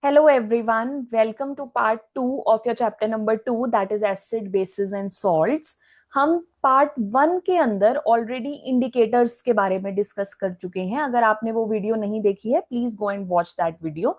Hello everyone, welcome to part 2 of your chapter number 2 that is acid, bases and salts. हम part 1 के अंदर already indicators के बारे में डिस्कस कर चुके हैं. अगर आपने वो वीडियो नहीं देखी है please go and watch that video.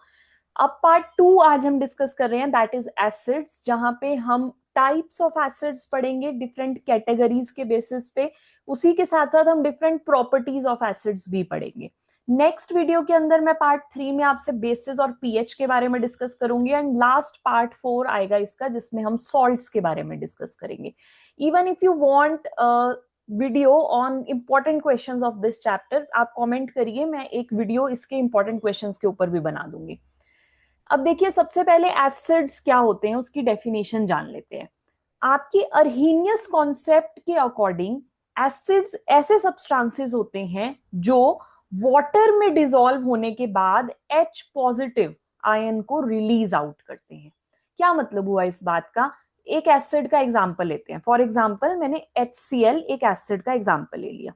अब पार्ट 2 आज हम डिस्कस कर रहे हैं दैट इज एसिड्स, जहां पे हम टाइप्स ऑफ एसिड्स पढ़ेंगे डिफरेंट कैटेगरीज के बेसिस पे. उसी के साथ साथ हम डिफरेंट प्रॉपर्टीज ऑफ एसिड्स भी पढ़ेंगे. नेक्स्ट वीडियो के अंदर मैं पार्ट 3 में आपसे बेसिस और पीएच के बारे में डिस्कस करूंगी एंड लास्ट पार्ट 4 आएगा इसका, जिसमें हम सॉल्ट्स के बारे में डिस्कस करेंगे. Even if you want video on important questions of this chapter, आप कमेंट करिए, मैं एक वीडियो इसके इंपॉर्टेंट क्वेश्चंस के ऊपर भी बना दूंगी. अब देखिए, सबसे पहले एसिड्स क्या होते हैं उसकी डेफिनेशन जान लेते हैं. आपकी अर्हीनियस कॉन्सेप्ट के अकॉर्डिंग एसिड्स ऐसे सब्सटेंसेस होते हैं जो वाटर में डिसॉल्व होने के बाद H पॉजिटिव आयन को रिलीज आउट करते हैं. क्या मतलब हुआ इस बात का? एक एसिड का एग्जांपल लेते हैं. फॉर एग्जांपल मैंने HCl एक एसिड का एग्जांपल ले लिया.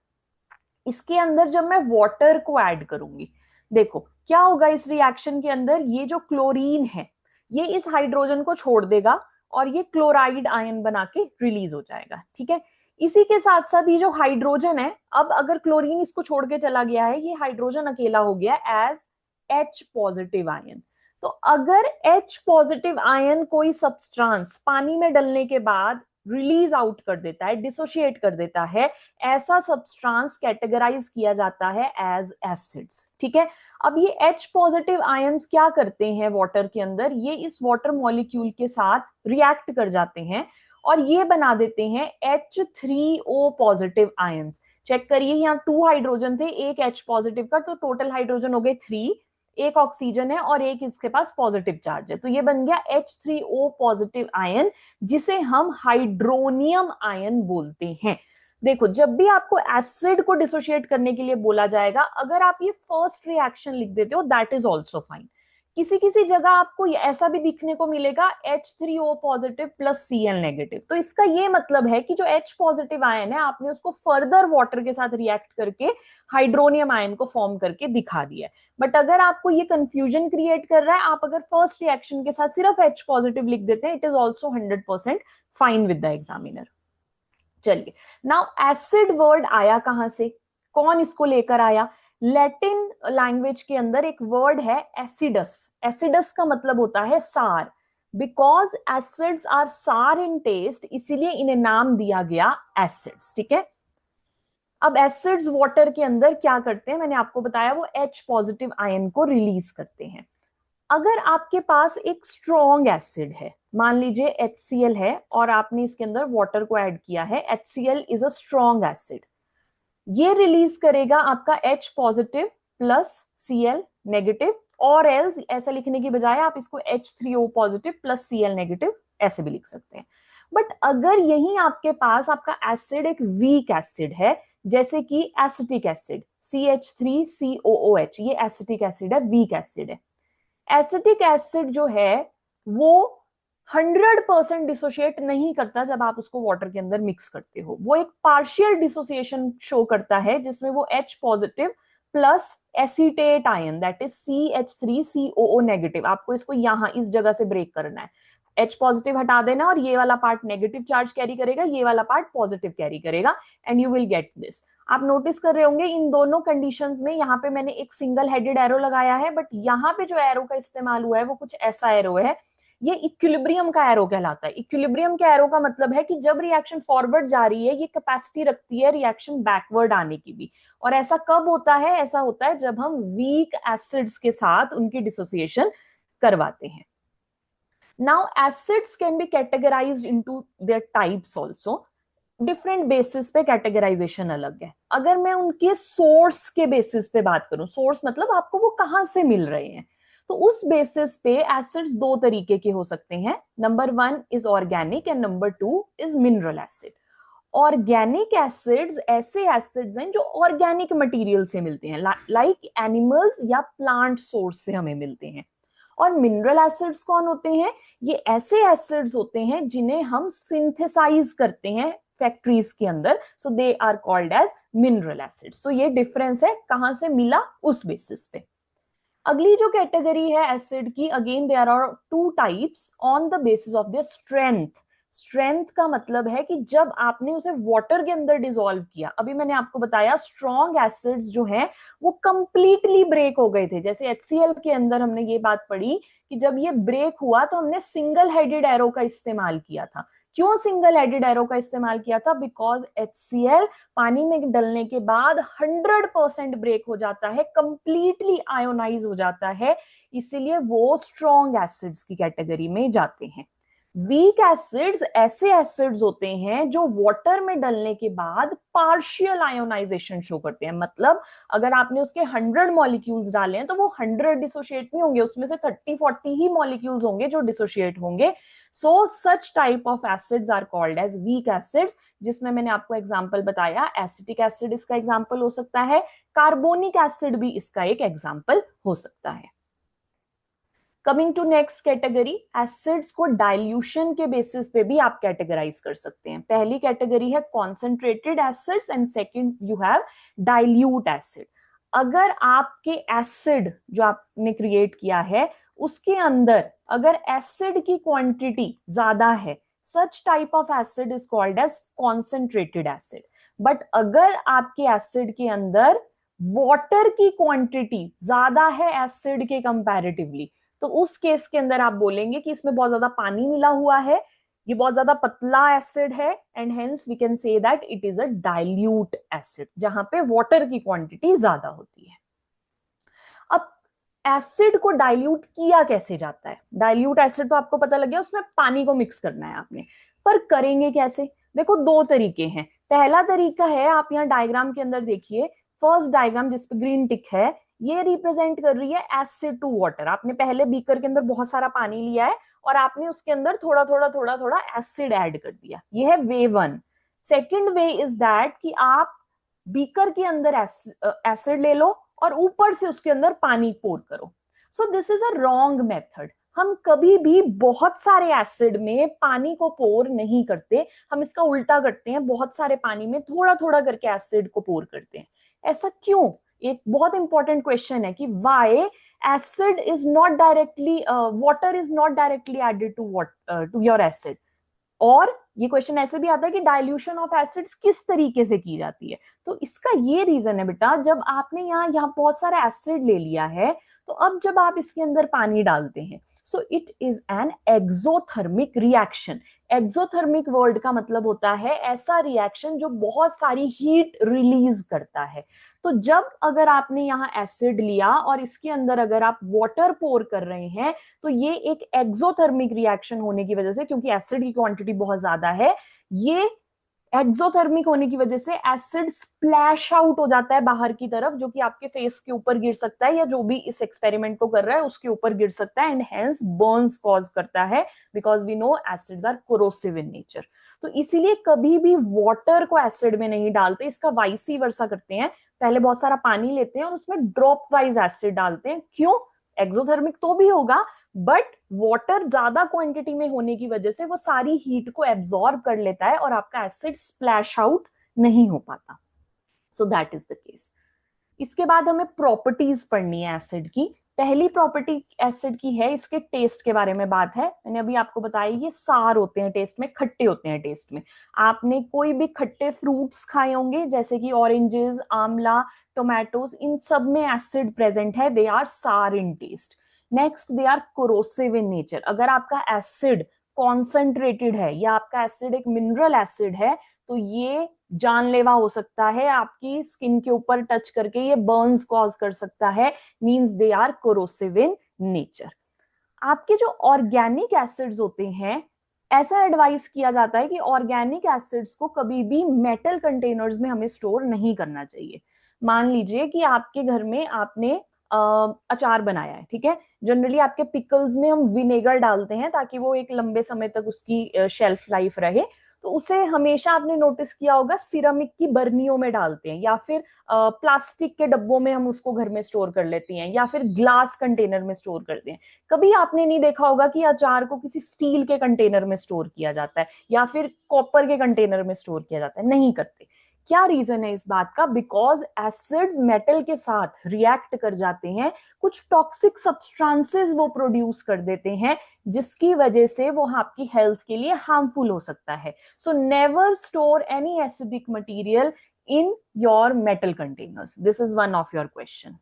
इसके अंदर जब मैं वाटर को ऐड करूंगी, देखो क्या होगा इस रिएक्शन के अंदर. ये जो क्लोरीन है ये इस हाइड्रोजन को छोड़ देगा और ये क्लोराइड आयन बना के रिलीज हो जाएगा. ठीक है, इसी के साथ साथ ये जो हाइड्रोजन है, अब अगर क्लोरीन इसको छोड़ के चला गया है, ये हाइड्रोजन अकेला हो गया एज H पॉजिटिव आयन. तो अगर H पॉजिटिव आयन कोई सब्सटेंस पानी में डलने के बाद रिलीज आउट कर देता है, डिसोशिएट कर देता है, ऐसा सब्सटेंस कैटेगराइज किया जाता है एज एसिड्स. ठीक है, अब ये H पॉजिटिव आयंस क्या करते हैं वाटर के अंदर, ये इस वाटर मॉलिक्यूल के साथ रिएक्ट कर जाते हैं और ये बना देते हैं H3O पॉजिटिव आयंस. चेक करिए, यहाँ 2 हाइड्रोजन थे, एक H पॉजिटिव का, तो टोटल हाइड्रोजन हो गए 3. एक ऑक्सीजन है और एक इसके पास पॉजिटिव चार्ज है, तो ये बन गया H3O पॉजिटिव आयन, जिसे हम हाइड्रोनियम आयन बोलते हैं. देखो, जब भी आपको एसिड को डिसोशिएट करने के लिए बोला जाएगा, अगर आप ये फर्स्ट रिएक्शन लिख देते हो दैट इज ऑल्सो फाइन. किसी किसी जगह आपको ऐसा भी दिखने को मिलेगा H3O positive plus Cl negative. तो इसका ये मतलब है कि जो H पॉजिटिव आयन है आपने उसको फर्दर वाटर के साथ रिएक्ट करके हाइड्रोनियम आयन को फॉर्म करके दिखा दिया है. बट अगर आपको ये कंफ्यूजन क्रिएट कर रहा है, आप अगर फर्स्ट रिएक्शन के साथ सिर्फ H पॉजिटिव लिख देते हैं, it is also 100% fine with the examiner. चलिए, नाउ एसिड वर्ड आया कहां से, कौन इसको लेकर आया? लैटिन लैंग्वेज के अंदर एक वर्ड है एसिडस. एसिडस का मतलब होता है सार. Because acids are sour in test, इसीलिए इन्हें नाम दिया गया एसिड्स. ठीक है, अब एसिड्स वाटर के अंदर क्या करते हैं, मैंने आपको बताया, वो H पॉजिटिव आयन को रिलीज करते हैं. अगर आपके पास एक स्ट्रॉन्ग एसिड है, मान लीजिए HCl है और आपने इसके अंदर वाटर को ऐड किया है, HCl is a strong acid, ये रिलीज करेगा आपका H positive plus Cl negative, और एल्स ऐसा लिखने की बजाय आप इसको H3O positive plus Cl negative ऐसे भी लिख सकते हैं. बट अगर यही आपके पास आपका एसिड एक वीक एसिड है, जैसे कि एसिटिक एसिड CH3COOH, ये एसिटिक एसिड है, वीक एसिड है. एसिटिक एसिड जो है वो 100% डिसोशिएट नहीं करता जब आप उसको वाटर के अंदर मिक्स करते हो. वो एक पार्शियल डिसोसिएशन शो करता है, जिसमें वो H positive plus acetate ion that is CH3COO negative, आपको इसको यहां इस जगह से ब्रेक करना है. H पॉजिटिव हटा देना और ये वाला पार्ट नेगेटिव चार्ज कैरी करेगा, ये वाला पार्ट पॉजिटिव कैरी करेगा, and you will get this. आप नोटिस कर रहे होंगे इन दोनों कंडीशंस में, यहाँ पे मैंने एक सिंगल हेडेड एरो लगाया है, बट यहाँ पे जो एरो का इस्तेमाल हुआ है वो कुछ ऐसा एरो है, ये इक्विलिब्रियम का एरो कहलाता है. इक्विलिब्रियम के एरो का मतलब है कि जब रिएक्शन फॉरवर्ड जा रही है, ये कैपेसिटी रखती है रिएक्शन बैकवर्ड आने की भी. और ऐसा कब होता है? ऐसा होता है जब हम वीक एसिड्स के साथ उनकी डिसोसिएशन करवाते हैं. Now acids can be categorized into their types also. Different basis पे कैटेगराइजेशन अलग है. अगर मैं उनके सोर्स के बेसिस पे बात करूं, सोर्स मतलब आपको वो कहां से मिल रहे हैं, तो उस बेसिस पे एसिड्स 2 तरीके के हो सकते हैं. Number 1 is organic and number 2 is mineral acid. Organic acids ऐसे एसिड्स हैं जो ऑर्गेनिक मटेरियल से मिलते हैं, लाइक एनिमल्स या प्लांट सोर्स से हमें मिलते हैं. और मिनरल एसिड्स कौन होते हैं? ये ऐसे एसिड्स होते हैं जिन्हें हम सिंथेसाइज करते हैं फैक्ट्रीज के अंदर, so they are called as mineral acids. तो ये डिफरेंस है, कहां से मिला उस बेसिस पे. अगली जो कैटेगरी है एसिड की, again there are two types on the basis of their strength. Strength का मतलब है कि जब आपने उसे वाटर के अंदर डिसॉल्व किया, अभी मैंने आपको बताया स्ट्रॉन्ग एसिड्स जो हैं वो कंप्लीटली ब्रेक हो गए थे। जैसे HCl के अंदर हमने ये बात पढ़ी कि जब ये ब्रेक हुआ तो हमने सिंगल हेडेड एरो का इस्तेमाल किया था। क्यों सिंगल हेडेड एरो का इस्तेमाल किया था? बिकॉज HCl पानी में डलने के बाद 100% ब्रेक हो जाता है, कंप्लीटली आयोनाइज हो जाता है, इसीलिए वो स्ट्रॉन्ग एसिड्स की कैटेगरी में जाते हैं। वीक एसिड्स ऐसे एसिड्स होते हैं जो वाटर में डलने के बाद पार्शियल आयोनाइजेशन शो करते हैं। मतलब अगर आपने उसके 100 मॉलिक्यूल्स डाले हैं तो वो 100 डिसोशिएट नहीं होंगे, उसमें से 30-40 ही मॉलिक्यूल्स होंगे जो डिसोशिएट होंगे। So such type of acids are called as weak acids, जिसमें मैंने आपको एग्जांपल बताया, एसिटिक एसिड इसका एग्जांपल हो सकता है, कार्बोनिक एसिड भी इसका एक एग्जांपल हो सकता है। Coming to next category, acids को डाइल्यूशन के बेसिस पे भी आप कैटेगराइज कर सकते हैं। पहली कैटेगरी है concentrated acids and second you have dilute acid. अगर आपके एसिड जो आपने क्रिएट किया है उसके अंदर अगर एसिड की क्वांटिटी ज्यादा है, such type of acid is called as concentrated acid. But अगर आपके एसिड के अंदर वाटर की क्वांटिटी ज्यादा है एसिड के कंपैरेटिवली, तो उस केस के अंदर आप बोलेंगे कि इसमें बहुत ज्यादा पानी मिला हुआ है, ये बहुत ज्यादा पतला एसिड है, and hence we can say that it is a dilute acid, जहां पे वाटर की क्वांटिटी ज्यादा होती है। अब एसिड को डाइल्यूट किया कैसे जाता है? डाइल्यूट एसिड तो आपको पता लग गया, उसमें पानी को मिक्स करना है आपने, पर करेंगे कैसे? देखो दो तरीके हैं। पहला तरीका है, आप यहाँ डायग्राम के अंदर देखिए, फर्स्ट डायग्राम जिस पे ग्रीन टिक है ये रिप्रेजेंट कर रही है एसिड टू वाटर। आपने पहले बीकर के अंदर बहुत सारा पानी लिया है और आपने उसके अंदर थोड़ा थोड़ा थोड़ा थोड़ा एसिड ऐड कर दिया, ये है way one. Second way is that कि आप बीकर के अंदर एसिड ले लो और ऊपर से उसके अंदर पानी पोर करो। सो this is a wrong method. हम कभी भी बहुत सारे एसिड में पानी को पोर नहीं करते, हम इसका उल्टा करते हैं, बहुत सारे पानी में थोड़ा थोड़ा करके एसिड को पोर करते हैं। ऐसा क्यों? एक बहुत इंपॉर्टेंट क्वेश्चन है कि why acid is not directly, water is not directly added to your acid. और ये क्वेश्चन ऐसे भी आता है कि डाइल्यूशन ऑफ एसिड्स किस तरीके से की जाती है। तो इसका ये रीजन है बेटा, जब आपने यहाँ बहुत सारा एसिड ले लिया है तो अब जब आप इसके अंदर पानी डालते हैं, so it is an exothermic reaction. Exothermic word का मतलब होता है ऐसा रिएक्शन जो बहुत सारी हीट रिलीज करता है। तो जब अगर आपने यहाँ एसिड लिया और इसके अंदर अगर आप वाटर पोर कर रहे हैं, तो ये एक एक्सोथर्मिक रिएक्शन होने की वजह से, क्योंकि एसिड की क्वांटिटी बहुत ज्यादा है, ये एक्सोथर्मिक होने की वजह से एसिड स्प्लैश आउट हो जाता है बाहर की तरफ, जो कि आपके फेस के ऊपर गिर सकता है या जो भी इस एक्सपेरिमेंट को कर रहा है उसके ऊपर गिर सकता है, एंड हेंस बर्न्स कॉज करता है, because we know acids are corrosive in nature. तो इसीलिए कभी भी वाटर को एसिड में नहीं डालते, इसका वाइसी वर्सा करते हैं, पहले बहुत सारा पानी लेते हैं और उसमें ड्रॉप वाइज एसिड डालते हैं। क्यों? एक्सोथर्मिक तो भी होगा, बट वाटर ज्यादा क्वांटिटी में होने की वजह से वो सारी हीट को एब्सॉर्ब कर लेता है और आपका एसिड स्प्लैश आउट नहीं हो पाता। So that is the case. इसके बाद हमें प्रॉपर्टीज पढ़नी है एसिड की। पहली प्रॉपर्टी एसिड की है, इसके टेस्ट के बारे में बात है। मैंने अभी आपको बताया ये सार होते हैं टेस्ट में, खट्टे होते हैं टेस्ट में। आपने कोई भी खट्टे फ्रूट्स खाए होंगे जैसे कि ऑरेंजेस, आंवला, टोमेटोज, इन सब में एसिड प्रेजेंट है, they are sour in taste. Next, they are corrosive in nature. अगर आपका एसिड कॉन्सेंट्रेटेड है या आपका एसिड एक मिनरल एसिड है तो ये जानलेवा हो सकता है, आपकी स्किन के ऊपर टच करके ये बर्न्स कॉज कर सकता है, means they are corrosive in nature. आपके जो ऑर्गेनिक एसिड्स होते हैं, ऐसा एडवाइस किया जाता है कि ऑर्गेनिक एसिड्स को कभी भी मेटल कंटेनर्स में हमें स्टोर नहीं करना चाहिए। मान लीजिए कि आपके घर में आपने अचार बनाया है, ठीक है, जनरली आपके पिकल्स में हम विनेगर डालते हैं ताकि वो एक लंबे समय तक उसकी शेल्फ लाइफ रहे, तो उसे हमेशा आपने नोटिस किया होगा सिरामिक की बर्नियों में डालते हैं, या फिर प्लास्टिक के डब्बों में हम उसको घर में स्टोर कर लेते हैं, या फिर ग्लास कंटेनर में स्टोर करते हैं। कभी आपने नहीं देखा होगा कि अचार को किसी स्टील के कंटेनर में स्टोर किया जाता है या फिर कॉपर के कंटेनर में स्टोर किया जाता है, नहीं करते। क्या रीजन है इस बात का? बिकॉज एसिड्स मेटल के साथ रिएक्ट कर जाते हैं, कुछ टॉक्सिक सब्सटेंसेस वो प्रोड्यूस कर देते हैं, जिसकी वजह से वो आपकी हेल्थ के लिए हार्मफुल हो सकता है. So never store any acidic material in your metal containers. This is one of your question.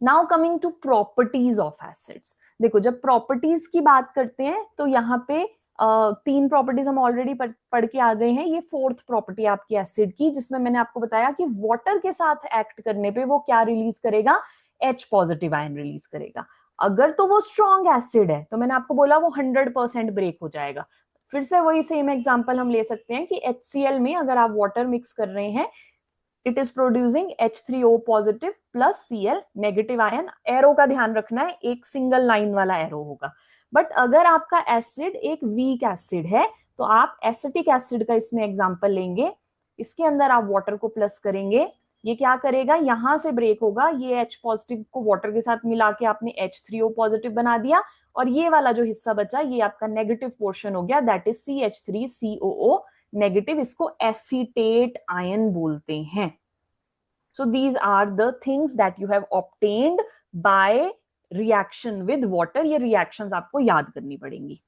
Now coming to properties of acids. देखो, जब प्रॉपर्टीज की बात करते हैं तो यहाँ पे तीन प्रॉपर्टीज हम ऑलरेडी पढ़ के आ गए हैं. ये फोर्थ प्रॉपर्टी आपकी एसिड की, जिसमें मैंने आपको बताया कि वाटर के साथ एक्ट करने पे वो क्या रिलीज करेगा? H पॉजिटिव आयन रिलीज करेगा. अगर तो वो स्ट्रॉन्ग एसिड है तो मैंने आपको बोला वो 100% ब्रेक हो जाएगा. फिर से वही सेम एग्जांपल हम ले सकते हैं कि HCl में अगर आप वाटर मिक्स कर रहे हैं, it is producing H3O positive plus Cl negative ion. Arrow का ध्यान रखना है, एक सिंगल लाइन वाला एरो होगा. बट अगर आपका एसिड एक वीक एसिड है तो आप एसिटिक एसिड का इसमें एग्जांपल लेंगे. इसके अंदर आप वाटर को प्लस करेंगे, ये क्या करेगा? यहां से ब्रेक होगा. ये H पॉजिटिव को वाटर के साथ मिला के आपने H3O पॉजिटिव बना दिया, और ये वाला जो हिस्सा बचा ये आपका नेगेटिव पोर्शन हो गया, दैट इज CH3COO नेगेटिव. इसको एसीटेट आयन बोलते हैं. So these are the things that you have obtained by reaction with water. ये रिएक्शंस आपको याद करनी पड़ेंगी.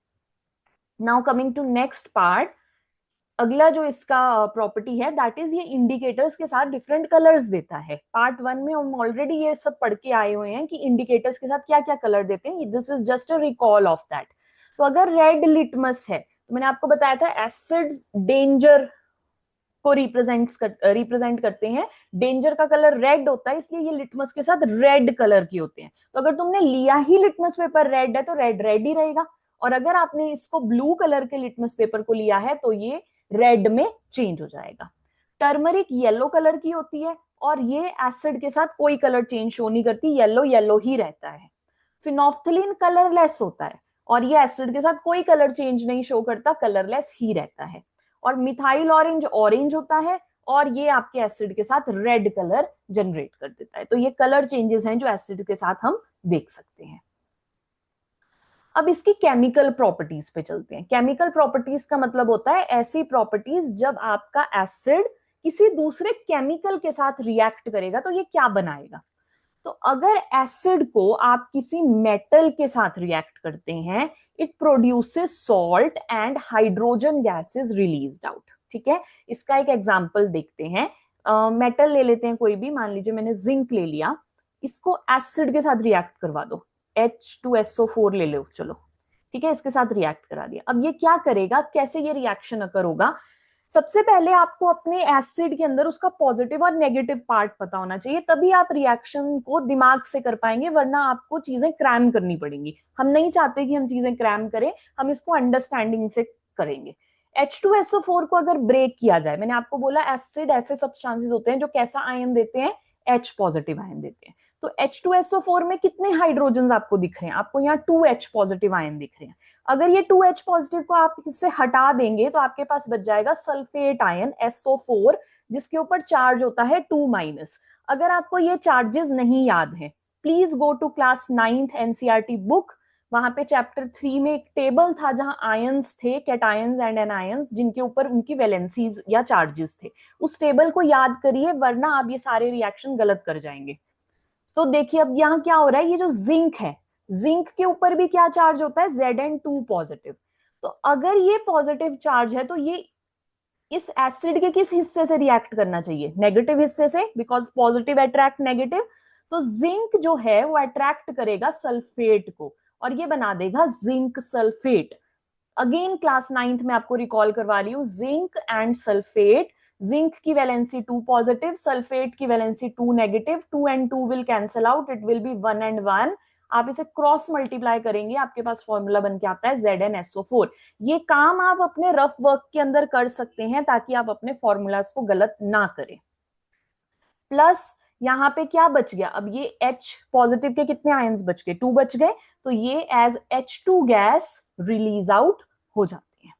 Now coming to next part. अगला जो इसका प्रॉपर्टी है दैट इज ये इंडिकेटर्स के साथ डिफरेंट कलर्स देता है. पार्ट 1 में हम ऑलरेडी ये सब पढ़ के आए हुए हैं कि इंडिकेटर्स के साथ क्या क्या कलर देते हैं. This is just a recall of that. तो अगर रेड लिटमस है तो मैंने आपको बताया था एसिड्स डेंजर को रिप्रेजेंट करते हैं. डेंजर का कलर रेड होता है, इसलिए ये लिटमस के साथ रेड कलर की होते हैं. तो अगर तुमने लिया ही लिटमस पेपर रेड है तो रेड रेड ही रहेगा, और अगर आपने इसको ब्लू कलर के लिटमस पेपर को लिया है तो ये रेड में चेंज हो जाएगा. टर्मरिक येलो कलर की होती है और ये एसिड के साथ कोई कलर चेंज शो नहीं करती, येलो येलो ही रहता है. फिनोफ्थलीन कलरलेस होता है और ये एसिड के साथ कोई कलर चेंज नहीं शो करता, कलरलेस ही रहता है. और मिथाइल ऑरेंज ऑरेंज होता है और ये आपके एसिड के साथ रेड कलर जनरेट कर देता है. तो ये कलर चेंजेस हैं जो एसिड के साथ हम देख सकते हैं. अब इसकी केमिकल प्रॉपर्टीज पे चलते हैं. केमिकल प्रॉपर्टीज का मतलब होता है ऐसी प्रॉपर्टीज जब आपका एसिड किसी दूसरे केमिकल के साथ रिएक्ट करेगा तो ये क्या बनाएगा. तो अगर एसिड को आप किसी मेटल के साथ रिएक्ट करते हैं, it produces salt and hydrogen gases released out. ठीक है, इसका एक एग्जांपल देखते हैं. मेटल ले लेते हैं कोई भी, मान लीजिए मैंने जिंक ले लिया, इसको एसिड के साथ रिएक्ट करवा दो, H2SO4 ले लो, चलो ठीक है, इसके साथ रिएक्ट करा दिया. अब ये क्या करेगा, कैसे ये रिएक्शन अकर होगा? सबसे पहले आपको अपने एसिड के अंदर उसका पॉजिटिव और नेगेटिव पार्ट पता होना चाहिए, तभी आप रिएक्शन को दिमाग से कर पाएंगे, वरना आपको चीजें क्रैम करनी पड़ेंगी. हम नहीं चाहते कि हम चीजें क्रैम करें, हम इसको अंडरस्टैंडिंग से करेंगे. H2SO4 को अगर ब्रेक किया जाए, मैंने आपको बोला एसिड ऐसे सब्सटेंसेस होते हैं जो कैसा आयन देते हैं? H पॉजिटिव आयन देते हैं. तो H2SO4 में कितने हाइड्रोजन आपको दिख रहे हैं? आपको यहाँ 2H पॉजिटिव आयन दिख रहे हैं. अगर ये 2H पॉजिटिव को आप इससे हटा देंगे तो आपके पास बच जाएगा सल्फेट आयन SO4, जिसके ऊपर चार्ज होता है 2-. अगर आपको ये चार्जेस नहीं याद है, please go to class 9th NCERT book. वहां पे चैप्टर 3 में एक टेबल था जहां आयंस थे, कैटायंस एंड एनायंस, जिनके ऊपर उनकी वैलेंसीज या चार्जेस थे. उस टेबल को याद करिए, वरना आप ये सारे रिएक्शन गलत कर जाएंगे. तो देखिए अब यहाँ क्या हो रहा है, ये जो जिंक है, जिंक के ऊपर भी क्या चार्ज होता है? Zn2 positive. तो अगर ये पॉजिटिव चार्ज है तो ये इस एसिड के किस हिस्से से रिएक्ट करना चाहिए? नेगेटिव हिस्से से, बिकॉज पॉजिटिव अट्रैक्ट नेगेटिव. तो जिंक जो है वो अट्रैक्ट करेगा सल्फेट को और ये बना देगा zinc sulphate. Again class 9th में आपको रिकॉल करवा रही हूं, जिंक एंड सल्फेट. जिंक की वैलेंसी 2 पॉजिटिव, सल्फेट की valency 2 negative. 2 and 2 will cancel out, it will be 1 and 1. आप इसे क्रॉस मल्टीप्लाई करेंगे, आपके पास फॉर्मूला बन के आता है ZnSO4. ये काम आप अपने रफ वर्क के अंदर कर सकते हैं ताकि आप अपने फॉर्मूलाज को गलत ना करें. प्लस यहाँ पे क्या बच गया? अब ये H पॉजिटिव के कितने आयंस बच गए? 2 बच गए. तो ये as H2 gas release out हो जाती है.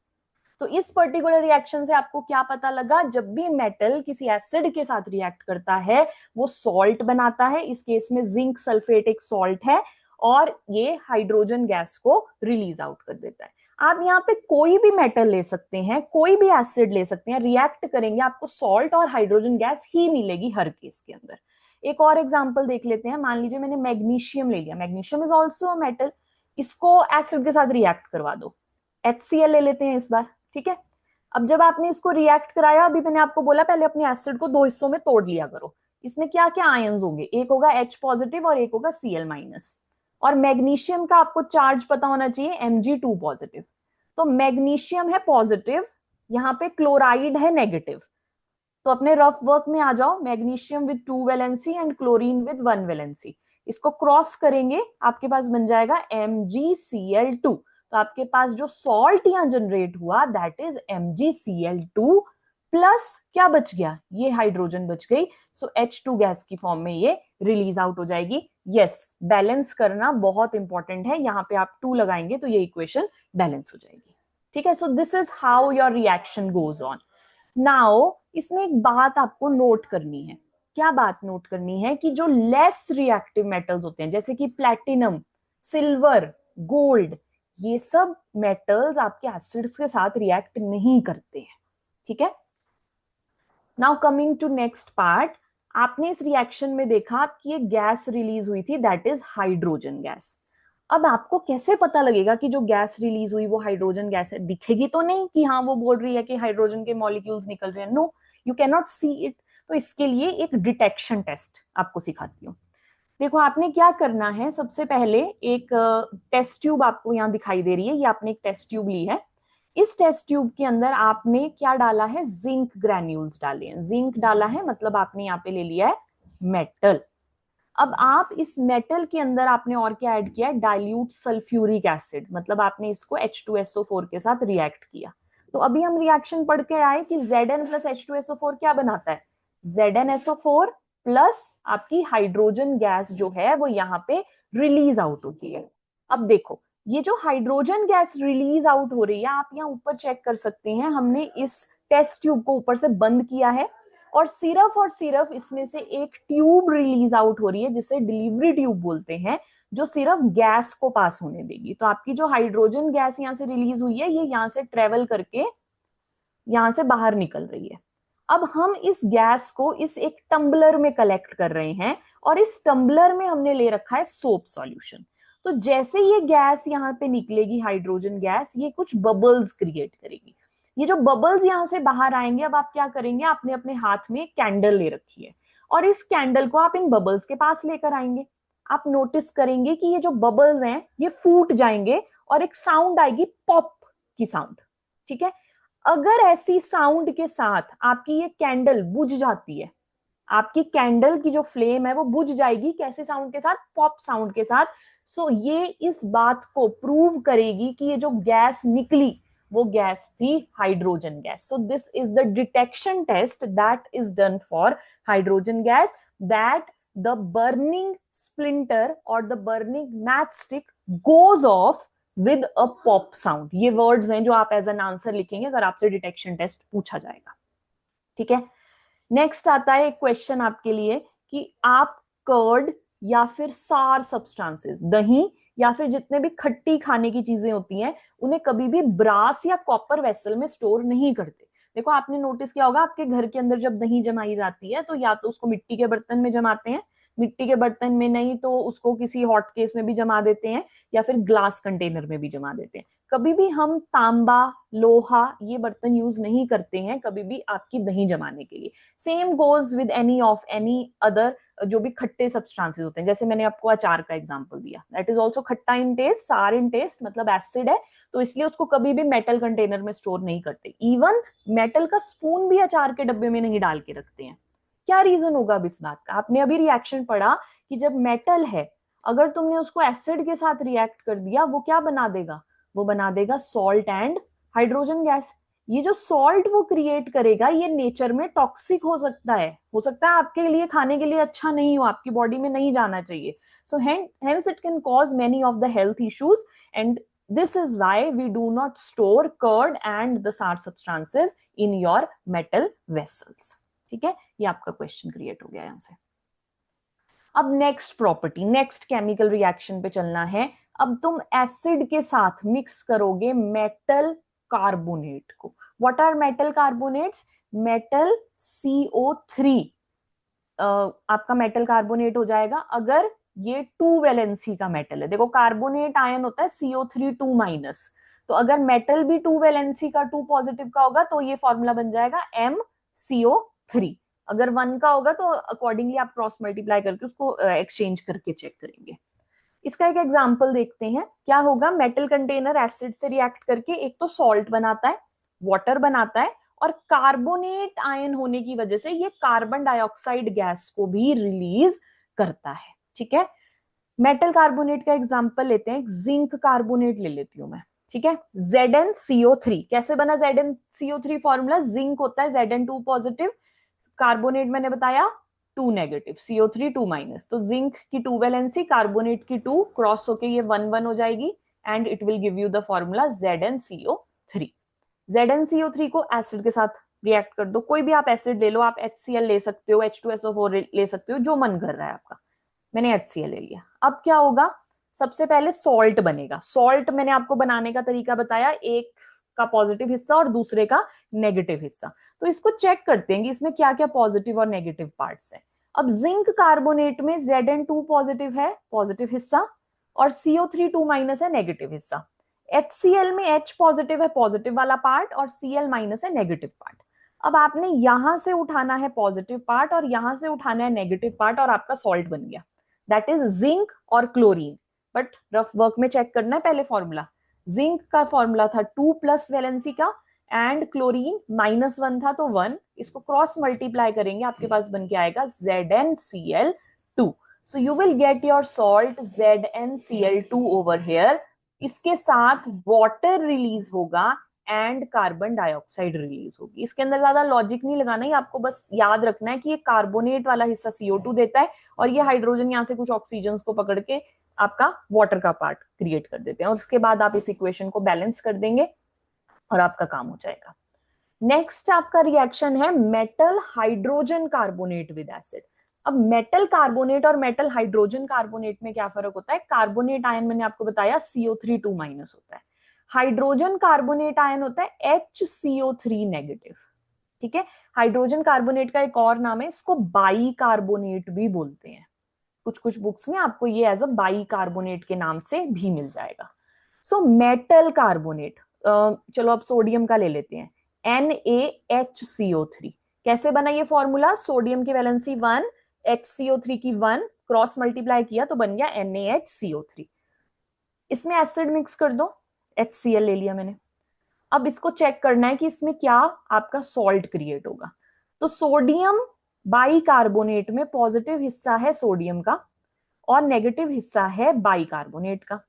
तो इस पर्टिकुलर रिएक्शन से आपको क्या पता लगा? जब भी मेटल किसी एसिड के साथ रिएक्ट करता है वो सॉल्ट बनाता है. इस केस में जिंक सल्फेट एक सॉल्ट है और ये हाइड्रोजन गैस को रिलीज आउट कर देता है. आप यहाँ पे कोई भी मेटल ले सकते हैं, कोई भी एसिड ले सकते हैं, रिएक्ट करेंगे आपको सॉल्ट और हाइड्रोजन गैस ही मिलेगी हर केस के अंदर। एक और एग्जांपल देख लेते हैं। मान लीजिए मैंने मैग्नीशियम ले लिया, magnesium is also a metal, इसको एसिड के साथ रिएक्ट करवा दो, HCl ले लेते हैं इस बार, ठीक है। अब जब आपने इसको रिएक्ट कराया, अभी मैंने आपको बोला पहले अपने एसिड को दो हिस्सों में तोड़ लिया करो, इसमें क्या क्या आयंस होंगे, एक होगा H पॉजिटिव और एक होगा Cl माइनस। और मैग्नीशियम का आपको चार्ज पता होना चाहिए, Mg2 पॉजिटिव। तो मैग्नीशियम है पॉजिटिव, यहाँ पे क्लोराइड है नेगेटिव। तो अपने रफ वर्क में आ जाओ, magnesium with 2 valency and chlorine with 1 valency, इसको क्रॉस करेंगे आपके पास बन जाएगा MgCl2। तो आपके पास जो सॉल्ट यहां जनरेट हुआ दैट इज MgCl2 प्लस क्या बच गया, ये हाइड्रोजन बच गई। सो H2 गैस की फॉर्म में ये रिलीज आउट हो जाएगी। यस, बैलेंस करना बहुत इंपॉर्टेंट है, यहाँ पे आप 2 लगाएंगे तो ये इक्वेशन बैलेंस हो जाएगी, ठीक है। सो this is how your reaction goes on. Now इसमें एक बात आपको नोट करनी है। क्या बात नोट करनी है कि जो लेस रिएक्टिव मेटल्स होते हैं जैसे कि प्लैटिनम, सिल्वर, गोल्ड, ये सब मेटल्स आपके एसिड्स के साथ रिएक्ट नहीं करते हैं, ठीक है। Now coming to next part, आपने इस रिएक्शन में देखा कि ये गैस रिलीज हुई थी दैट इज हाइड्रोजन गैस। अब आपको कैसे पता लगेगा कि जो गैस रिलीज हुई वो हाइड्रोजन गैस है? दिखेगी तो नहीं कि हाँ वो बोल रही है कि हाइड्रोजन के मॉलिक्यूल्स निकल रहे हैं, no, you can not see it. तो इसके लिए एक डिटेक्शन टेस्ट आपको सिखाती हूँ। देखो आपने क्या करना है, सबसे पहले एक टेस्ट ट्यूब आपको यहाँ दिखाई दे रही है, ये आपने एक टेस्ट ट्यूब ली है। इस टेस्ट ट्यूब के अंदर आपने क्या डाला है, जिंक ग्रैन्यूल्स डाले हैं। जिंक डाला है मतलब आपने यहाँ पे ले लिया है मेटल। अब आप इस मेटल के अंदर आपने और क्या ऐड किया है, डाइल्यूट सल्फ्यूरिक एसिड, मतलब आपने इसको H2SO4 के साथ रिएक्ट किया। तो अभी हम रिएक्शन पढ़ के आए कि Zn प्लस H2SO4 क्या बनाता है, ZnSO4 प्लस आपकी हाइड्रोजन गैस जो है वो यहाँ पे रिलीज आउट होती है। अब देखो ये जो हाइड्रोजन गैस रिलीज आउट हो रही है, आप यहाँ ऊपर चेक कर सकते हैं, हमने इस टेस्ट ट्यूब को ऊपर से बंद किया है और सिर्फ इसमें से एक ट्यूब रिलीज आउट हो रही है जिसे डिलीवरी ट्यूब बोलते हैं, जो सिर्फ गैस को पास होने देगी। तो आपकी जो हाइड्रोजन गैस यहाँ से रिलीज हुई है ये यहाँ से ट्रेवल करके यहाँ से बाहर निकल रही है। अब हम इस गैस को इस एक टम्बलर में कलेक्ट कर रहे हैं और इस टम्बलर में हमने ले रखा है सोप सॉल्यूशन। तो जैसे ये गैस यहाँ पे निकलेगी, हाइड्रोजन गैस, ये कुछ बबल्स क्रिएट करेगी। ये जो बबल्स यहाँ से बाहर आएंगे, अब आप क्या करेंगे, आपने अपने हाथ में एक कैंडल ले रखी है और इस कैंडल को आप इन बबल्स के पास लेकर आएंगे। आप नोटिस करेंगे कि ये जो बबल्स हैं ये फूट जाएंगे और एक साउंड आएगी, पॉप की साउंड, ठीक है। अगर ऐसी साउंड के साथ आपकी ये कैंडल बुझ जाती है, आपकी कैंडल की जो फ्लेम है वो बुझ जाएगी, कैसे साउंड के साथ, पॉप साउंड के साथ। सो ये इस बात को प्रूव करेगी कि ये जो गैस निकली वो गैस थी hydrogen gas. So this is the detection test that is done for hydrogen gas, that the burning splinter और the burning matchstick goes off with a pop sound. ये वर्ड्स हैं जो आप एज एन आंसर लिखेंगे अगर आपसे detection test पूछा जाएगा, ठीक है। नेक्स्ट आता है एक क्वेश्चन आपके लिए कि आप कर्ड या फिर सार सब्सटेंसेस, दही या फिर जितने भी खट्टी खाने की चीजें होती हैं, उन्हें कभी भी ब्रास या कॉपर वेसल में स्टोर नहीं करते। देखो आपने नोटिस किया होगा, आपके घर के अंदर जब दही जमाई जाती है तो या तो उसको मिट्टी के बर्तन में जमाते हैं, मिट्टी के बर्तन में नहीं तो उसको किसी हॉट केस में भी जमा देते हैं, या फिर ग्लास कंटेनर में भी जमा देते हैं। कभी भी हम तांबा, लोहा ये बर्तन यूज नहीं करते हैं कभी भी आपकी दही जमाने के लिए। Same goes with any other जो भी खट्टे सब्सटेंसेस होते हैं, जैसे मैंने आपको अचार का एग्जांपल दिया, दैट इज आल्सो खट्टा इन टेस्ट, सार इन टेस्ट, मतलब एसिड है, तो इसलिए उसको कभी भी मेटल कंटेनर में स्टोर नहीं करते। इवन मेटल का स्पून भी अचार के डब्बे में नहीं डाल के रखते हैं। क्या रीजन होगा अब इस बात का? आपने अभी रिएक्शन पढ़ा कि जब मेटल है, अगर तुमने उसको एसिड के साथ रिएक्ट कर दिया, वो क्या बना देगा, वो बना देगा सॉल्ट एंड हाइड्रोजन गैस। ये जो सॉल्ट वो क्रिएट करेगा ये नेचर में टॉक्सिक हो सकता है, आपके लिए खाने के लिए अच्छा नहीं हो, आपकी बॉडी में नहीं जाना चाहिए। So hence it can cause many of the health issues and this is why we do not store curd and the sour substances in your metal vessels, ठीक है। ये आपका क्वेश्चन क्रिएट हो गया यहां से। अब next property, next chemical reaction पे चलना है। अब तुम एसिड के साथ मिक्स करोगे मेटल कार्बोनेट को। What are metal carbonates? Metal CO3 आपका मेटल कार्बोनेट हो जाएगा अगर ये 2 वैलेंसी का मेटल है। देखो कार्बोनेट आयन होता है CO3 2 माइनस, तो अगर मेटल भी 2 वैलेंसी का 2 पॉजिटिव का होगा तो ये फॉर्मूला बन जाएगा MCO3। अगर 1 का होगा तो अकॉर्डिंगली आप क्रॉस मल्टीप्लाई करके उसको एक्सचेंज करके चेक करेंगे। इसका एक एग्जांपल देखते हैं क्या होगा। मेटल कंटेनर एसिड से रिएक्ट करके एक तो सॉल्ट बनाता है, वाटर बनाता है, और कार्बोनेट आयन होने की वजह से ये कार्बन डाइऑक्साइड गैस को भी रिलीज करता है। ठीक है, मेटल कार्बोनेट का एग्जांपल लेते हैं, जिंक कार्बोनेट ले लेती हूं मैं। ठीक है, ZnCO3 कैसे बना? ZnCO3 फॉर्मूला, जिंक होता है Zn2 पॉजिटिव, कार्बोनेट मैंने बताया 2 नेगेटिव, CO3 2 माइनस, तो जिंक की 2 वैलेंसी, कार्बोनेट की 2, क्रॉस होके ये 1 1 हो जाएगी and it will give you the formula ZnCO3। ZnCO3 को एसिड के साथ रिएक्ट कर दो, कोई भी आप एसिड ले लो, आप HCl ले सकते हो, H2SO4 ले सकते हो, जो मन कर रहा है आपका। मैंने HCl ले लिया। अब क्या होगा, सबसे पहले सॉल्ट बनेगा। सॉल्ट मैंने आपको बनाने का तरीका बताया, एक का पॉजिटिव हिस्सा और दूसरे का नेगेटिव हिस्सा। तो इसको चेक करते हैं कि इसमें क्या क्या पॉजिटिव और नेगेटिव पार्ट्स हैं। अब जिंक कार्बोनेट में Zn2 पॉजिटिव है, पॉजिटिव हिस्सा, और CO3 2 माइनस है, नेगेटिव हिस्सा। HCl में H पॉजिटिव है, पॉजिटिव वाला पार्ट, और Cl माइनस है, नेगेटिव पार्ट। अब आपने यहां से उठाना है पॉजिटिव पार्ट और यहां से उठाना है नेगेटिव पार्ट, और आपका सॉल्ट बन गया, दैट इज जिंक और क्लोरीन। बट रफ वर्क में चेक करना है पहले फॉर्मूला। जिंक का फॉर्मूला था 2 प्लस वैलेंसी का, एंड क्लोरीन -1 था तो 1। इसको क्रॉस मल्टीप्लाई करेंगे, आपके पास बन के आएगा ZnCl2। So you will get your salt ZnCl2 over here. इसके साथ वाटर रिलीज होगा एंड कार्बन डाइऑक्साइड रिलीज होगी। इसके अंदर ज्यादा लॉजिक नहीं लगाना है, आपको बस याद रखना है कि ये कार्बोनेट वाला हिस्सा CO2 देता है और ये हाइड्रोजन यहाँ से कुछ ऑक्सीजन को पकड़ के आपका वाटर का पार्ट क्रिएट कर देते हैं, और उसके बाद आप इस इक्वेशन को बैलेंस कर देंगे और आपका काम हो जाएगा। नेक्स्ट आपका रिएक्शन है metal hydrogen carbonate with acid. अब मेटल कार्बोनेट और मेटल हाइड्रोजन कार्बोनेट में क्या फर्क होता है? कार्बोनेट आयन मैंने आपको बताया CO3 2 माइनस होता है, हाइड्रोजन कार्बोनेट आयन होता है HCO3 नेगेटिव। ठीक है, हाइड्रोजन कार्बोनेट का एक और नाम है, इसको बाई कार्बोनेट भी बोलते हैं। कुछ कुछ बुक्स में आपको ये एज अ बाई कार्बोनेट के नाम से भी मिल जाएगा। सो मेटल कार्बोनेट, चलो अब सोडियम का ले लेते हैं, NaHCO3। कैसे बना ये फॉर्मूला? सोडियम की वैलेंसी 1, HCO3 की 1, क्रॉस मल्टीप्लाई किया तो बन गया NaHCO3। इसमें एसिड मिक्स कर दो, HCl ले लिया मैंने। अब इसको चेक करना है कि इसमें क्या आपका सॉल्ट क्रिएट होगा। तो सोडियम बाई कार्बोनेट में पॉजिटिव हिस्सा है सोडियम का और नेगेटिव हिस्सा है बाई कार्बोनेट का।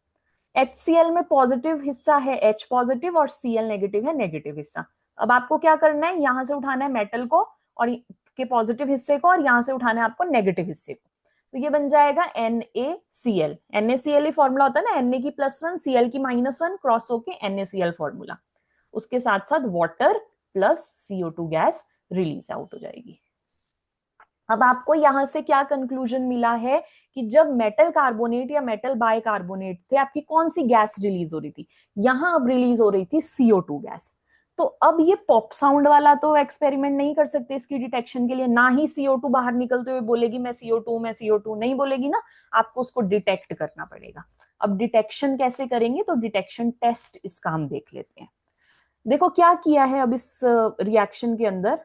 HCl में पॉजिटिव हिस्सा है H पॉजिटिव और Cl नेगेटिव है नेगेटिव हिस्सा। अब आपको क्या करना है, यहां से उठाना है मेटल को और के पॉजिटिव हिस्से को, और यहां से उठाना है आपको नेगेटिव हिस्से को। तो ये बन जाएगा NaCl। NaCl ही फॉर्मूला होता है ना, Na की +1 Cl की -1, क्रॉस होके NaCl फॉर्मूला। उसके साथ साथ water plus CO2 gas release out हो जाएगी। अब आपको यहां से क्या कंक्लूजन मिला है कि जब मेटल कार्बोनेट या मेटल बाई कार्बोनेट थे, आपकी कौन सी गैस रिलीज हो रही थी? यहां अब रिलीज हो रही थी CO2 गैस। तो अब ये पॉप साउंड वाला तो एक्सपेरिमेंट नहीं कर सकते इसकी डिटेक्शन के लिए, ना ही CO2 बाहर निकलते हुए बोलेगी मैं CO2 नहीं बोलेगी ना, आपको उसको डिटेक्ट करना पड़ेगा। अब डिटेक्शन कैसे करेंगे? तो डिटेक्शन टेस्ट इसका हम देख लेते हैं। देखो क्या किया है अब इस रिएक्शन के अंदर,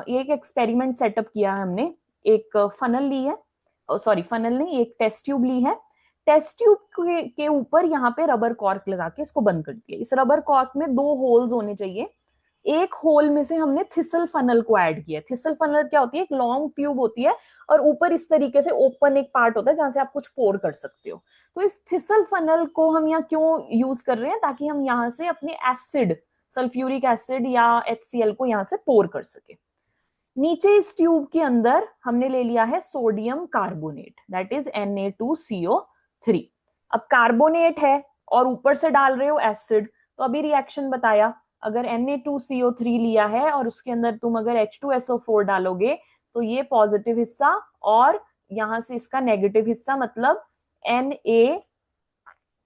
एक एक्सपेरिमेंट सेटअप किया है हमने। एक फनल ली है, सॉरी फनल नहीं, एक टेस्ट ट्यूब ली है। टेस्ट ट्यूब के ऊपर यहाँ पे रबर कॉर्क लगा के इसको बंद कर दिया। इस रबर कॉर्क में 2 होल्स होने चाहिए। एक होल में से हमने थिसल फनल को ऐड किया। थिसल फनल क्या होती है? एक लॉन्ग ट्यूब होती है और ऊपर इस तरीके से ओपन एक पार्ट होता है जहां से आप कुछ पोर कर सकते हो। तो इस थिसल फनल को हम यहाँ क्यों यूज कर रहे हैं? ताकि हम यहाँ से अपने एसिड, सल्फ्यूरिक एसिड या HCl को यहां से पोर कर सके। नीचे इस ट्यूब के अंदर हमने ले लिया है sodium carbonate, that is Na2CO3। अब कार्बोनेट है और ऊपर से डाल रहे हो एसिड, तो अभी रिएक्शन बताया, अगर Na2CO3 लिया है और उसके अंदर तुम अगर H2SO4 डालोगे तो ये पॉजिटिव हिस्सा और यहां से इसका नेगेटिव हिस्सा, मतलब Na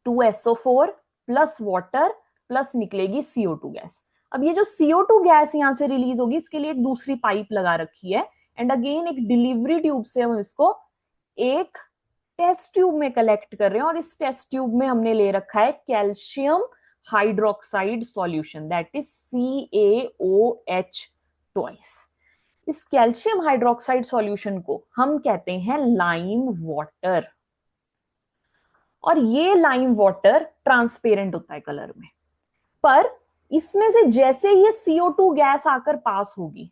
2SO4 plus water plus निकलेगी CO2 गैस। अब ये जो CO2 गैस यहां से रिलीज होगी, इसके लिए एक दूसरी पाइप लगा रखी है, एंड अगेन एक डिलीवरी ट्यूब से हम इसको एक टेस्ट ट्यूब में कलेक्ट कर रहे हैं, और इस टेस्ट ट्यूब में हमने ले रखा है calcium hydroxide solution, that is CaOH twice. इस कैल्शियम हाइड्रोक्साइड सॉल्यूशन को हम कहते हैं लाइम वाटर, और ये लाइम वाटर ट्रांसपेरेंट होता है कलर में, पर इसमें से जैसे ये CO2 गैस आकर पास होगी,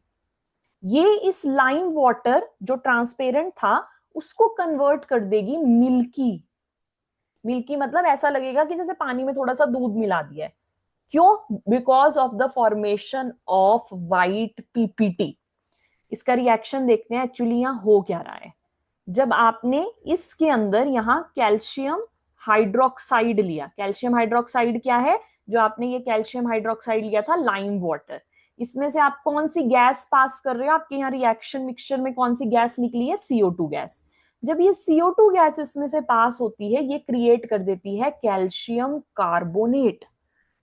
ये इस लाइम वाटर जो ट्रांसपेरेंट था उसको कन्वर्ट कर देगी मिल्की। मिल्की मतलब ऐसा लगेगा कि जैसे पानी में थोड़ा सा दूध मिला दिया है। क्यों? Because of the formation of white PPT. इसका रिएक्शन देखते हैं एक्चुअली यहां हो क्या रहा है। जब आपने इसके अंदर यहां कैल्शियम हाइड्रोक्साइड लिया, कैल्शियम हाइड्रोक्साइड क्या है, जो आपने ये कैल्शियम हाइड्रोक्साइड लिया था लाइम वाटर, इसमें से आप कौन सी गैस पास कर रहे हो, आपके यहाँ रिएक्शन मिक्सचर में कौन सी गैस निकली है, CO2 गैस। जब ये CO2 गैस इसमें से पास होती है, ये क्रिएट कर देती है calcium carbonate.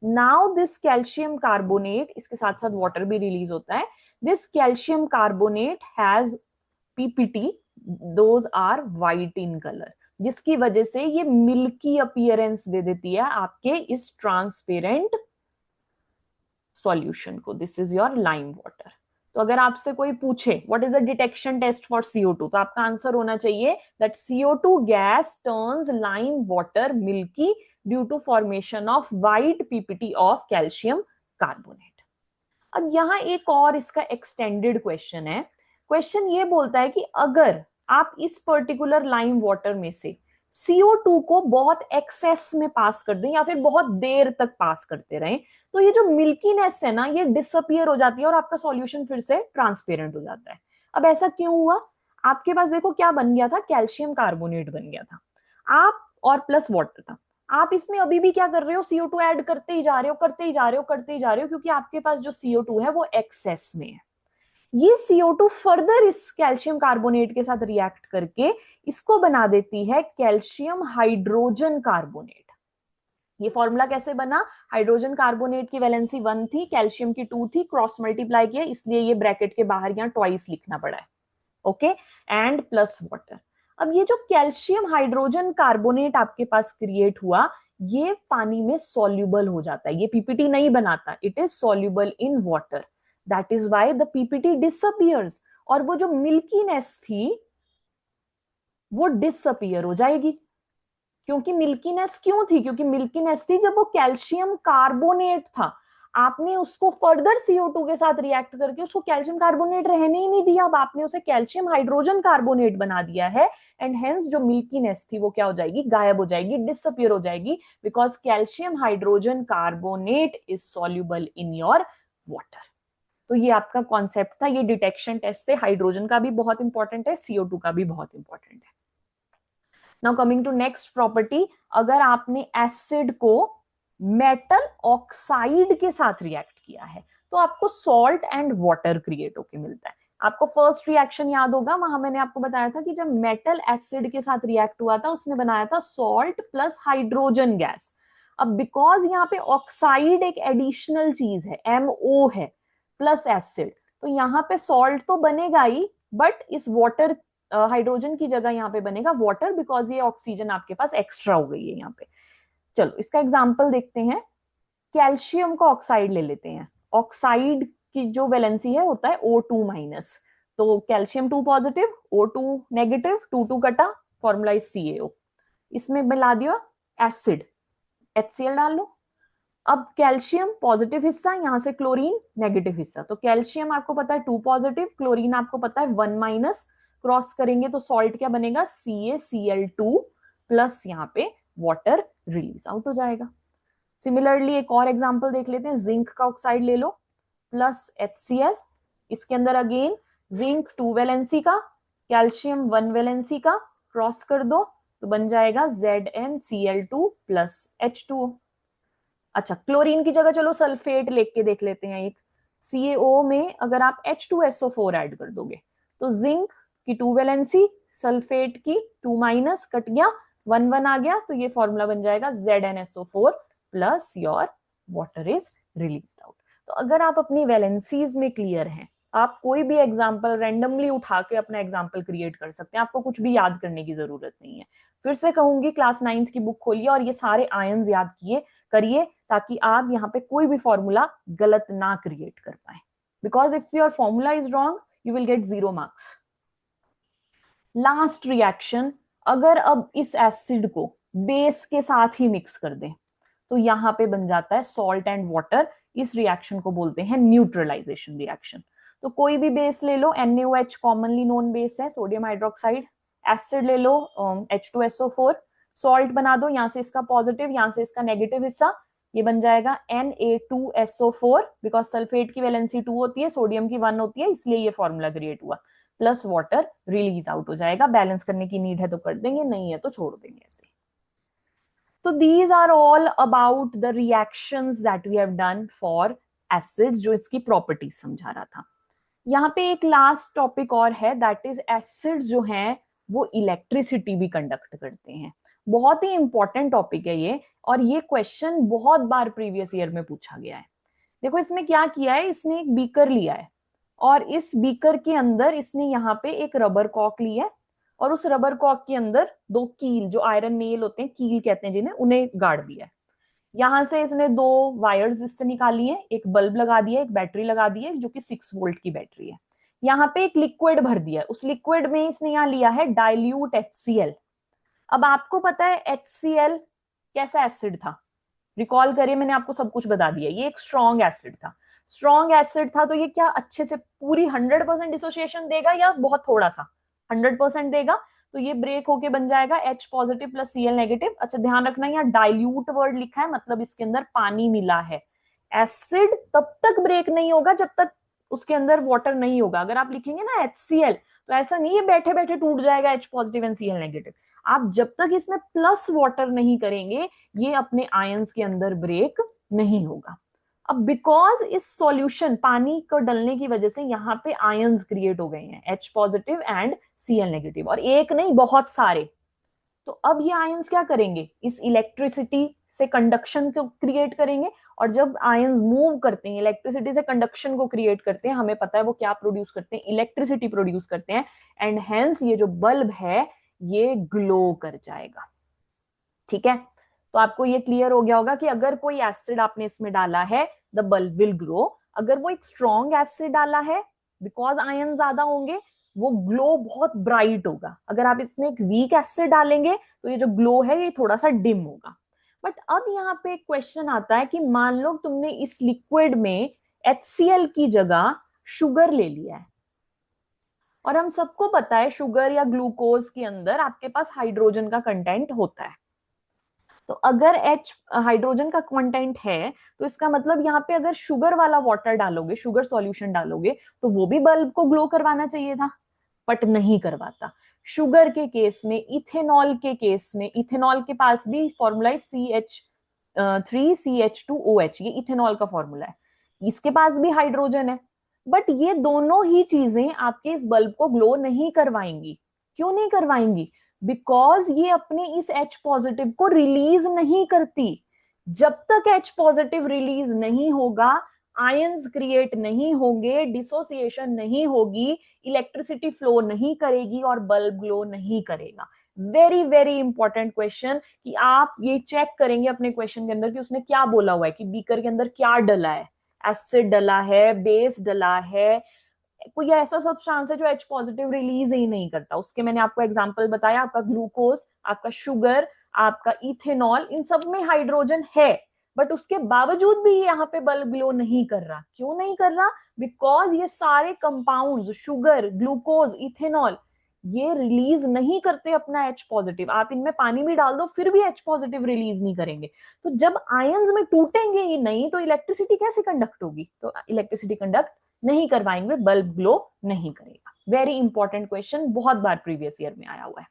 Now this calcium carbonate, इसके साथ साथ वाटर भी रिलीज होता है, this calcium carbonate has PPT, those are white in colour, जिसकी वजह से ये मिल्की अपीयरेंस दे देती है आपके इस ट्रांसपेरेंट सॉल्यूशन को। This is your lime water. तो अगर आपसे कोई पूछे what is the detection test for CO2, तो आपका आंसर होना चाहिए that CO2 gas turns lime water milky due to formation of white PPT of calcium carbonate. अब यहां एक और इसका एक्सटेंडेड क्वेश्चन है। क्वेश्चन ये बोलता है कि अगर आप इस पर्टिकुलर लाइम वाटर में से CO2 को बहुत एक्सेस में पास कर दें या फिर बहुत देर तक पास करते रहें, तो ये जो मिल्कीनेस है ना, ये डिसअपियर हो जाती है और आपका सॉल्यूशन फिर से ट्रांसपेरेंट हो जाता है। अब ऐसा क्यों हुआ? आपके पास देखो क्या बन गया था, कैल्शियम कार्बोनेट बन गया था, आप और प्लस वाटर था। आप इसमें अभी भी क्या कर रहे हो, CO2 ऐड करते ही जा रहे हो, करते ही जा रहे हो, करते ही जा रहे हो, क्योंकि आपके पास जो CO2 है वो एक्सेस में है। ये CO2 फर्दर इस कैल्शियम कार्बोनेट के साथ रिएक्ट करके इसको बना देती है कैल्शियम हाइड्रोजन कार्बोनेट। ये फॉर्मूला कैसे बना, हाइड्रोजन कार्बोनेट की वैलेंसी 1 थी, कैल्शियम की 2 थी, क्रॉस मल्टीप्लाई किया, इसलिए ये ब्रैकेट के बाहर यहां ट्वाइस लिखना पड़ा है, ओके, एंड प्लस वाटर। अब ये जो कैल्शियम हाइड्रोजन कार्बोनेट आपके पास क्रिएट हुआ, ये पानी में सॉल्युबल हो जाता है, ये पीपीटी नहीं बनाता, it is soluble in water, that is why the PPT disappears, और वो जो मिल्कीनेस थी वो डिसअपियर हो जाएगी। क्योंकि मिल्कीनेस क्यों थी, क्योंकि मिल्कीनेस थी जब वो कैल्शियम कार्बोनेट था, आपने उसको फर्दर CO2 के साथ रिएक्ट करके उसको कैल्शियम कार्बोनेट रहने ही नहीं दिया, अब आपने उसे कैल्शियम हाइड्रोजन कार्बोनेट बना दिया है, एंड हेंस जो मिल्कीनेस थी वो क्या हो जाएगी, गायब हो जाएगी, डिसअपियर हो जाएगी, because calcium hydrogen carbonate is soluble in your water. तो ये आपका कॉन्सेप्ट था, ये डिटेक्शन टेस्ट थे, हाइड्रोजन का भी बहुत इंपॉर्टेंट है, CO2 का भी बहुत इंपॉर्टेंट है। Now coming to next property, अगर आपने एसिड को मेटल ऑक्साइड के साथ रिएक्ट किया है तो आपको सॉल्ट एंड वाटर क्रिएट होके मिलता है। आपको फर्स्ट रिएक्शन याद होगा, वहां मैंने आपको बताया था कि जब मेटल एसिड के साथ रिएक्ट हुआ था उसने बनाया था सॉल्ट प्लस हाइड्रोजन गैस। अब बिकॉज यहाँ पे ऑक्साइड एक एडिशनल चीज है, MO है प्लस एसिड, तो यहाँ पे सॉल्ट तो बनेगा ही, बट इस वाटर हाइड्रोजन की जगह यहाँ पे बनेगा वाटर, बिकॉज ये ऑक्सीजन आपके पास एक्स्ट्रा हो गई है यहाँ पे। चलो इसका एग्जाम्पल देखते हैं। कैल्शियम का ऑक्साइड ले लेते हैं, ऑक्साइड की जो वैलेंसी है होता है O2 माइनस, तो कैल्शियम 2 पॉजिटिव, O2 नेगेटिव, 2 कटा, फॉर्मूला इज CaO। इसमें मिला दिया एसिड, HCl डाल लो। अब कैल्शियम पॉजिटिव हिस्सा, यहां से क्लोरीन नेगेटिव हिस्सा, तो कैल्शियम आपको पता है 2 पॉजिटिव, क्लोरीन आपको पता है 1 माइनस, क्रॉस करेंगे तो सॉल्ट क्या बनेगा, CaCl2 प्लस यहाँ पे वाटर रिलीज आउट हो जाएगा। सिमिलरली एक और एग्जांपल देख लेते हैं, जिंक का ऑक्साइड ले लो प्लस HCl, इसके अंदर अगेन जिंक 2 वैलेंसी का, कैल्शियम 1 वैलेंसी का, क्रॉस कर दो तो बन जाएगा ZnCl2 प्लस H2O। अच्छा क्लोरीन की जगह चलो सल्फेट लेके देख लेते हैं, एक CaO में अगर आप H2SO4 ऐड कर दोगे तो जिंक की 2 वैलेंसी, सल्फेट की 2 माइनस, कट गया, 1 1 आ गया तो ये फॉर्मूला बन जाएगा ZnSO4 plus your water is released out. तो अगर आप अपनी वैलेंसीज में क्लियर हैं, आप कोई भी एग्जाम्पल रैंडमली उठा के अपना एग्जाम्पल क्रिएट कर सकते हैं, आपको कुछ भी याद करने की जरूरत नहीं है। फिर से कहूंगी, क्लास 9th की बुक खोलिए और ये सारे आयंस याद किए करिए, ताकि आप यहाँ पे कोई भी फॉर्मूला गलत ना क्रिएट कर पाए, because if your formula is wrong you will get 0 marks. Last reaction, अगर अब इस एसिड को बेस के साथ ही मिक्स कर दें तो यहाँ पे बन जाता है सॉल्ट एंड वाटर। इस रिएक्शन को बोलते हैं न्यूट्रलाइजेशन रिएक्शन। तो कोई भी बेस ले लो, NaOH कॉमनली नोन बेस है, सोडियम हाइड्रोक्साइड। एसिड ले लो, H2SO4। सॉल्ट बना दो, यहाँ से इसका पॉजिटिव, यहाँ से इसका नेगेटिव हिस्सा, ये बन जाएगा Na2SO4, बिकॉज सल्फेट की वैलेंसी 2 होती है, सोडियम की 1 होती है, इसलिए ये फॉर्मूला क्रिएट हुआ। प्लस वाटर रिलीज आउट हो जाएगा। बैलेंस करने की नीड है तो कर देंगे, नहीं है तो छोड़ देंगे ऐसे। तो these are all about the reactions that we have done for acids, जो इसकी प्रॉपर्टीज समझा रहा था। यहाँ पे एक लास्ट टॉपिक और है, दैट इज एसिड्स जो हैं वो इलेक्ट्रिसिटी भी कंडक्ट करते हैं। बहुत ही इंपॉर्टेंट टॉपिक है ये, और ये क्वेश्चन बहुत बार प्रीवियस ईयर में पूछा गया है। देखो इसमें क्या किया है, इसने एक बीकर लिया है और इस बीकर के अंदर इसने यहाँ पे एक रबर कॉक लिया है, और उस रबर कॉक के अंदर 2 कील, जो आयरन नेल होते हैं, कील कहते हैं जिन्हें, उन्हें गाड़ दिया है। यहां से इसने 2 वायर्स इससे निकाली है, एक बल्ब लगा दिया, एक बैटरी लगा दी है जो कि 6 वोल्ट की बैटरी है। यहाँ पे एक लिक्विड भर दिया है, उस लिक्विड में इसने यहाँ लिया है डाइल्यूट HCl। अब आपको पता है HCl कैसा एसिड था, रिकॉल करिए, मैंने आपको सब कुछ बता दिया। ये एक स्ट्रॉन्ग एसिड था। स्ट्रॉन्ग एसिड था तो ये क्या अच्छे से पूरी 100% डिसोसिएशन देगा या बहुत थोड़ा सा? 100% देगा। तो ये ब्रेक होके बन जाएगा H positive plus Cl negative. अच्छा ध्यान रखना, यहाँ डाइल्यूट वर्ड लिखा है, मतलब इसके अंदर पानी मिला है। एसिड तब तक ब्रेक नहीं होगा जब तक उसके अंदर वाटर नहीं होगा। अगर आप लिखेंगे ना HCl, तो ऐसा नहीं है बैठे बैठे टूट जाएगा H positive and Cl negative. आप जब तक इसमें प्लस वाटर नहीं करेंगे, ये अपने आयंस के अंदर ब्रेक नहीं होगा। अब बिकॉज इस सॉल्यूशन पानी को डलने की वजह से यहाँ पे आयंस क्रिएट हो गए हैं, H positive and Cl negative, और एक नहीं बहुत सारे। तो अब ये आयंस क्या करेंगे, इस इलेक्ट्रिसिटी से कंडक्शन को क्रिएट करेंगे, और जब आयंस मूव करते हैं इलेक्ट्रिसिटी से कंडक्शन को क्रिएट करते हैं, हमें पता है वो क्या प्रोड्यूस करते हैं, इलेक्ट्रिसिटी प्रोड्यूस करते हैं, एंड हेंस ये जो बल्ब है ये ग्लो कर जाएगा। ठीक है, तो आपको ये क्लियर हो गया होगा कि अगर कोई एसिड आपने इसमें डाला है द बल्ब विल ग्लो। अगर वो एक स्ट्रॉन्ग एसिड डाला है, बिकॉज आयन ज्यादा होंगे, वो ग्लो बहुत ब्राइट होगा। अगर आप इसमें एक वीक एसिड डालेंगे तो ये जो ग्लो है ये थोड़ा सा डिम होगा। बट अब यहाँ पे एक क्वेश्चन आता है कि मान लो तुमने इस लिक्विड में HCl की जगह शुगर ले लिया है, और हम सबको पता है शुगर या ग्लूकोज के अंदर आपके पास हाइड्रोजन का कंटेंट होता है। तो अगर H हाइड्रोजन का कंटेंट है, तो इसका मतलब यहाँ पे अगर शुगर वाला वाटर डालोगे, शुगर सॉल्यूशन डालोगे, तो वो भी बल्ब को ग्लो करवाना चाहिए था, बट नहीं करवाता। शुगर के केस में, इथेनॉल के केस में, इथेनॉल के पास भी फॉर्मूला है CH3CH2OH, ये इथेनॉल का फॉर्मूला है, इसके पास भी हाइड्रोजन है। बट ये दोनों ही चीजें आपके इस बल्ब को ग्लो नहीं करवाएंगी। क्यों नहीं करवाएंगी? बिकॉज ये अपने इस H पॉजिटिव को रिलीज नहीं करती। जब तक H पॉजिटिव रिलीज नहीं होगा, आयंस क्रिएट नहीं होंगे, डिसोसिएशन नहीं होगी, इलेक्ट्रिसिटी फ्लो नहीं करेगी और बल्ब ग्लो नहीं करेगा। वेरी वेरी इंपॉर्टेंट क्वेश्चन, कि आप ये चेक करेंगे अपने क्वेश्चन के अंदर कि उसने क्या बोला हुआ है, कि बीकर के अंदर क्या डला है, एसिड डला है, बेस डला है, कोई ऐसा सब्सटेंस है जो H पॉजिटिव रिलीज ही नहीं करता। उसके मैंने आपको एग्जांपल बताया, आपका ग्लूकोज, आपका शुगर, आपका इथेनॉल, इन सब में हाइड्रोजन है, बट उसके बावजूद भी यहाँ पे बल्ब ग्लो नहीं कर रहा। क्यों नहीं कर रहा? बिकॉज ये सारे कंपाउंड्स, शुगर, ग्लूकोज, इथेनॉल, ये रिलीज नहीं करते अपना H पॉजिटिव। आप इनमें पानी भी डाल दो फिर भी H पॉजिटिव रिलीज नहीं करेंगे। तो जब आयंस में टूटेंगे ही नहीं, तो इलेक्ट्रिसिटी कैसे कंडक्ट होगी? तो इलेक्ट्रिसिटी कंडक्ट नहीं करवाएंगे, बल्ब ग्लो नहीं करेगा। वेरी इंपॉर्टेंट क्वेश्चन, बहुत बार प्रीवियस ईयर में आया हुआ है।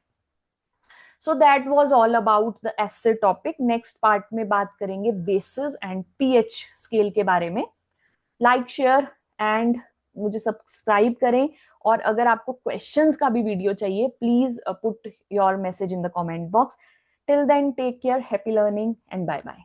So that was all about the acid topic. Next part में बात करेंगे बेसिस एंड पीएच स्केल के बारे में। लाइक, शेयर एंड मुझे सब्सक्राइब करें, और अगर आपको क्वेश्चंस का भी वीडियो चाहिए, please put your message in the comment box. Till then take care, happy learning and bye bye.